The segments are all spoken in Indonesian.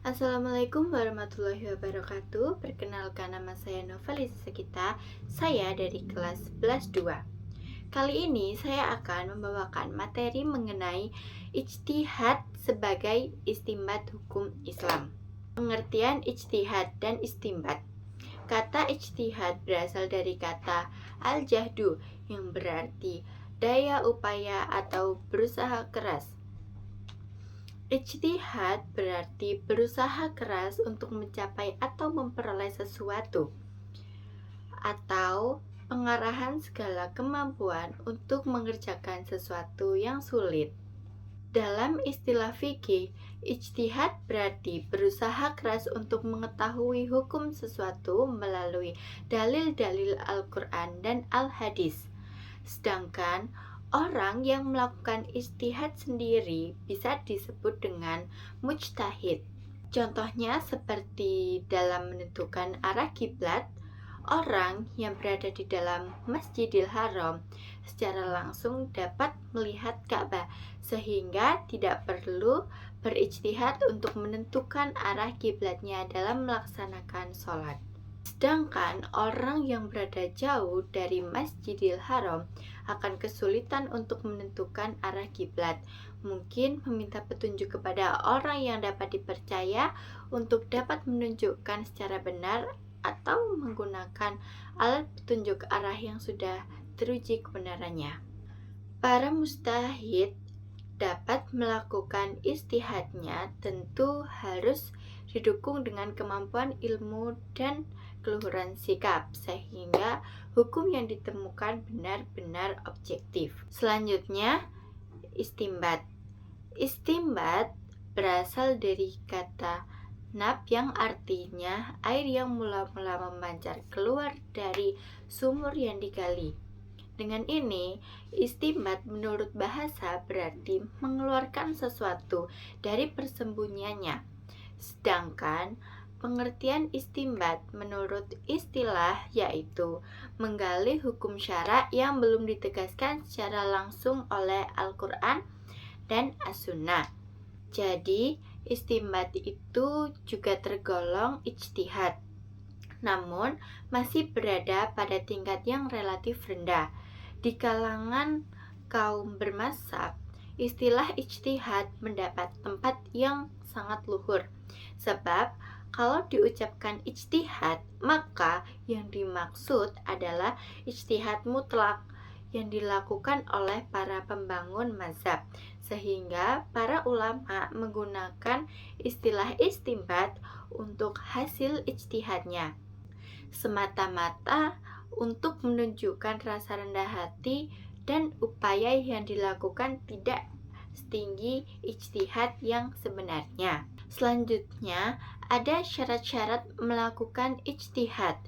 Assalamualaikum warahmatullahi wabarakatuh. Perkenalkan, nama saya Novalisa Sekita. Saya dari kelas 11 2. Kali ini saya akan membawakan materi mengenai ijtihad sebagai istinbat hukum Islam. Pengertian ijtihad dan istinbat. Kata ijtihad berasal dari kata al-jahdu yang berarti daya upaya atau berusaha keras. Ijtihad berarti berusaha keras untuk mencapai atau memperoleh sesuatu, atau pengarahan segala kemampuan untuk mengerjakan sesuatu yang sulit. Dalam istilah fikih, ijtihad berarti berusaha keras untuk mengetahui hukum sesuatu melalui dalil-dalil Al-Quran dan Al-Hadis. Sedangkan orang yang melakukan ijtihad sendiri bisa disebut dengan mujtahid. Contohnya seperti dalam menentukan arah kiblat, orang yang berada di dalam Masjidil Haram secara langsung dapat melihat Ka'bah sehingga tidak perlu berijtihad untuk menentukan arah kiblatnya dalam melaksanakan sholat. Sedangkan orang yang berada jauh dari Masjidil Haram akan kesulitan untuk menentukan arah kiblat. Mungkin meminta petunjuk kepada orang yang dapat dipercaya untuk dapat menunjukkan secara benar atau menggunakan alat petunjuk arah yang sudah teruji kebenarannya. Para mujtahid dapat melakukan ijtihadnya tentu harus didukung dengan kemampuan ilmu dan keluhuran sikap sehingga hukum yang ditemukan benar-benar objektif. Selanjutnya, istinbat. Istinbat berasal dari kata nab yang artinya air yang mula-mula memancar keluar dari sumur yang digali. Dengan ini, istinbat menurut bahasa berarti mengeluarkan sesuatu dari persembunyiannya. Sedangkan pengertian istinbat menurut istilah yaitu menggali hukum syara yang belum ditegaskan secara langsung oleh Al-Quran dan As-Sunnah. Jadi, istinbat itu juga tergolong ijtihad, namun masih berada pada tingkat yang relatif rendah. Di kalangan kaum bermazhab, istilah ijtihad mendapat tempat yang sangat luhur. Sebab kalau diucapkan ijtihad, maka yang dimaksud adalah ijtihad mutlak yang dilakukan oleh para pembangun mazhab, sehingga para ulama menggunakan istilah istinbat untuk hasil ijtihadnya semata-mata untuk menunjukkan rasa rendah hati dan upaya yang dilakukan tidak setinggi ijtihad yang sebenarnya. Selanjutnya, ada syarat-syarat melakukan ijtihad.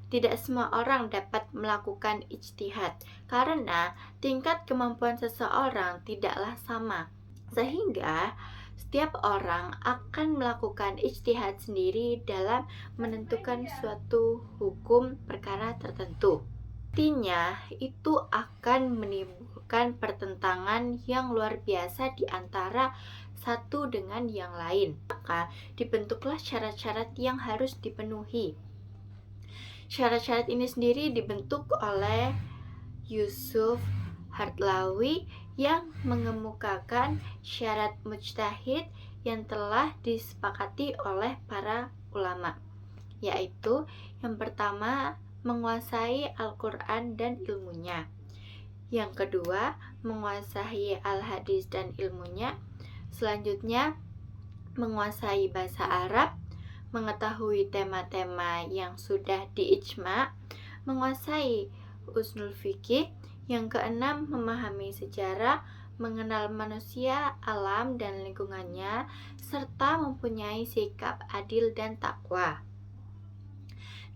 Tidak semua orang dapat melakukan ijtihad karena tingkat kemampuan seseorang tidaklah sama, sehingga setiap orang akan melakukan ijtihad sendiri dalam menentukan suatu hukum perkara tertentu. Artinya, itu akan menimbulkan pertentangan yang luar biasa di antara satu dengan yang lain. Maka, dibentuklah syarat-syarat yang harus dipenuhi. Syarat-syarat ini sendiri dibentuk oleh Yusuf Hardlawi yang mengemukakan syarat mujtahid yang telah disepakati oleh para ulama, yaitu yang pertama, menguasai Al-Quran dan ilmunya. Yang kedua, menguasai Al-Hadis dan ilmunya. Selanjutnya, menguasai bahasa Arab, mengetahui tema-tema yang sudah diijma, menguasai usul fikih. Yang keenam, memahami sejarah, mengenal manusia, alam, dan lingkungannya, serta mempunyai sikap adil dan takwa.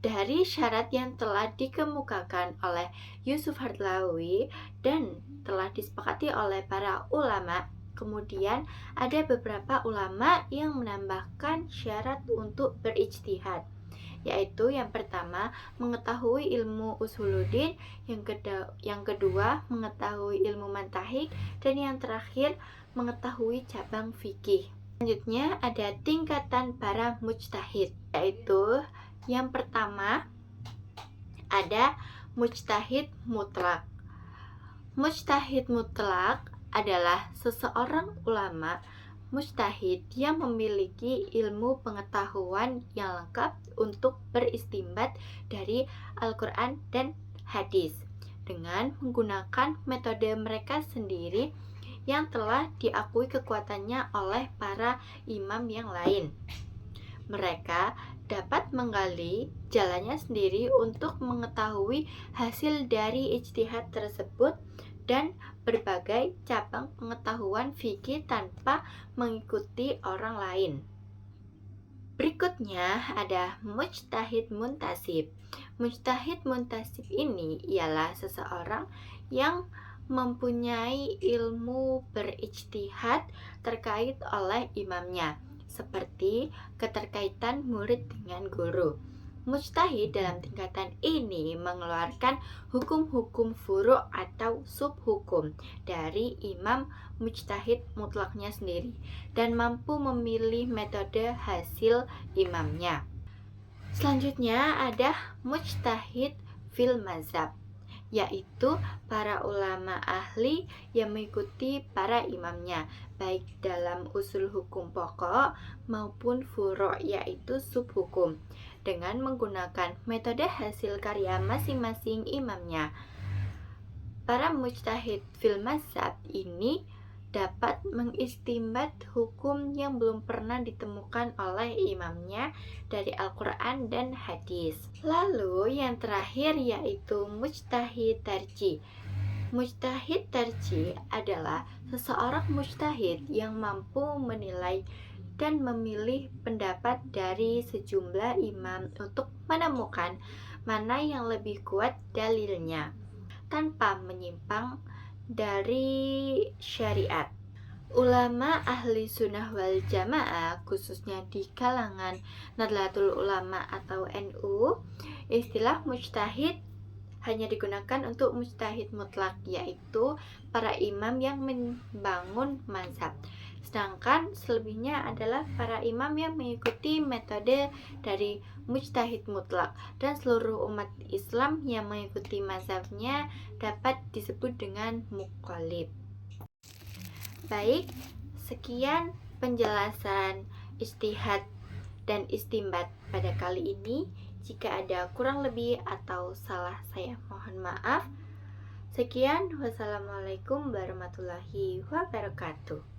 Dari syarat yang telah dikemukakan oleh Yusuf Hardlawi dan telah disepakati oleh para ulama, kemudian ada beberapa ulama yang menambahkan syarat untuk berijtihad, yaitu yang pertama, mengetahui ilmu usuluddin, yang kedua, mengetahui ilmu mantahik, dan yang terakhir, mengetahui cabang fikih. Selanjutnya ada tingkatan para mujtahid, yaitu yang pertama ada mujtahid mutlak. Mujtahid mutlak adalah seseorang ulama mujtahid yang memiliki ilmu pengetahuan yang lengkap untuk beristinbat dari Al-Quran dan hadis dengan menggunakan metode mereka sendiri yang telah diakui kekuatannya oleh para imam yang lain. Mereka dapat menggali jalannya sendiri untuk mengetahui hasil dari ijtihad tersebut dan berbagai cabang pengetahuan fikih tanpa mengikuti orang lain. Berikutnya ada mujtahid muntasib. Mujtahid muntasib ini ialah seseorang yang mempunyai ilmu berijtihad terkait oleh imamnya, seperti keterkaitan murid dengan guru. Mujtahid dalam tingkatan ini mengeluarkan hukum-hukum furu' atau subhukum dari imam mujtahid mutlaknya sendiri dan mampu memilih metode hasil imamnya. Selanjutnya ada mujtahid fil mazhab, yaitu para ulama ahli yang mengikuti para imamnya, baik dalam usul hukum pokok maupun furu', yaitu subhukum, dengan menggunakan metode hasil karya masing-masing imamnya. Para mujtahid fil mazhab ini dapat mengistinbat hukum yang belum pernah ditemukan oleh imamnya dari Al-Quran dan hadis. Lalu yang terakhir yaitu mujtahid tarjih. Mujtahid tarjih adalah seseorang mujtahid yang mampu menilai dan memilih pendapat dari sejumlah imam untuk menemukan mana yang lebih kuat dalilnya tanpa menyimpang dari syariat. Ulama ahli sunnah wal jamaah, khususnya di kalangan Nahdlatul Ulama atau NU, istilah mujtahid hanya digunakan untuk mujtahid mutlak, yaitu para imam yang membangun mazhab. Sedangkan selebihnya adalah para imam yang mengikuti metode dari mujtahid mutlak, dan seluruh umat Islam yang mengikuti mazhabnya dapat disebut dengan muqallid. Baik, sekian penjelasan ijtihad dan istinbat pada kali ini. Jika ada kurang lebih atau salah, saya mohon maaf. Sekian, wassalamualaikum warahmatullahi wabarakatuh.